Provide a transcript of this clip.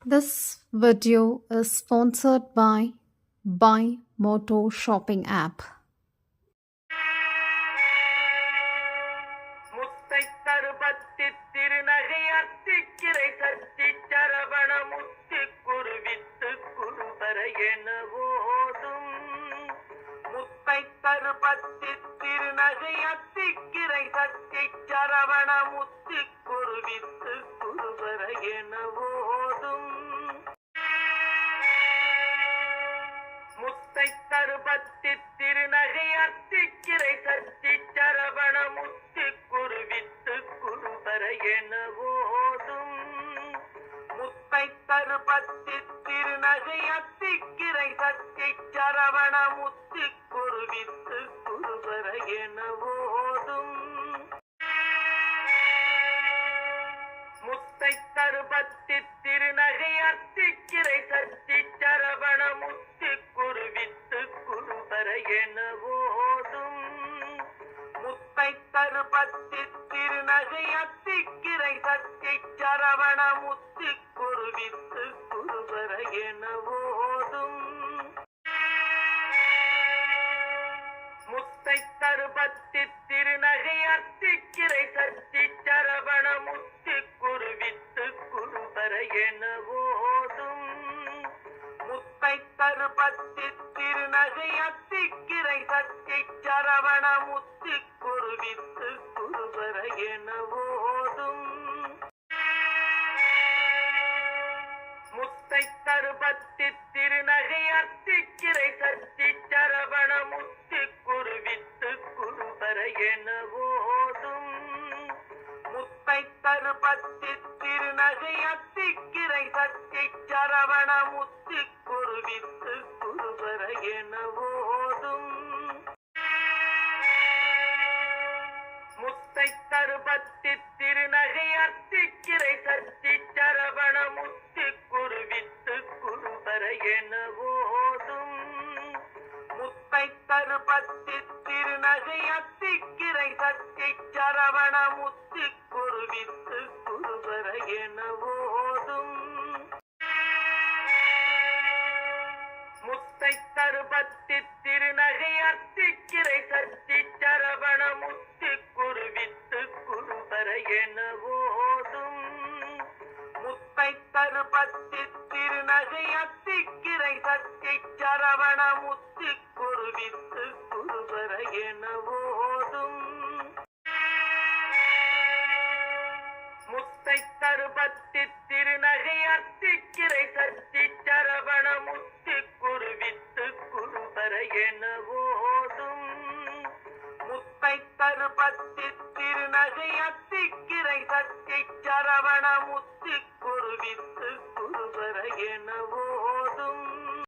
This video is sponsored by Buy Moto Shopping app. முத்தை தருபத்தி திருநகை அத்திக்கிரை சத்தி சரவண முத்தி குருவித்து குருபர என ஓதும் முத்தை தருபத்தி திருநகை அத்திக்கிரை சத்தி சரவண முத்தி குருவித்து குருபர என ஓதும் முத்தை தருபத்தி திருநகை அத்திக்கிரை சத்தி சரவண முத்தி குருவித்து குருபர என ஓதும் முத்தை தருபத்தி திருநகை அத்திக்கிரை சத்தி சரவண முத்தி குருவித்து குருபர என ஓதும் முத்தை தருபத்தி திருநகை அத்திக்கிரை சத்தி சரவண முத்தி குருவித்து குருபர என ஓதும் முத்தை தருபத்தி திருநகை அத்திக்கிரை சத்தி சரவண முத்தி குருவித்து குருபர என ஓதும் முத்தை தருபத்தி திருநகை அத்திக்கிரை சத்தி சரவண முத்தி குருவித்து குருபர என ஓதும் முத்தை தருபத்தி திருநகை அத்திக்கிரை சத்தி சரவண முத்தி குருவித்து குருபர என ஓதும் முத்தை தருபத்தி திருநகை அத்திக்கிரை சத்தி சரவண முத்தி குருவித்து குருபர என ஓதும் முத்தை தருபத்தி திருநகை அத்திக்கிரை சத்தி சரவண முத்தி குருவித்து குருபர என ஓதும் முத்தை தருபத்தி திருநகை அத்திக்கிரை சத்தி சரவண முத்தி குருவித்து குருபர என ஓதும் முத்தை தருபத்தி திருநகை அத்திக்கிரை சத்தி சரவண முத்தி குருவித்து குருபர என ஓதும் முத்தை தருபத்தி திருநகை அத்திக்கிரை சத்தி சரவண முத்தி குருவித்து குருபர என ஓதும் முத்தை தருபத்தி திருநகை அத்திக்கிரை சத்தி சரவண முத்தி குருவித்து குருபர என ஓதும் முத்தை தருபத்தி திருநகை அத்திக்கிரை சத்தி சரவண முத்தி குருவித்து குருபர என ஓதும் முத்தை தருபத்தி திருநகை அத்திக்கிரை சத்தி சரவண முத்தி குருவித்து குருபர என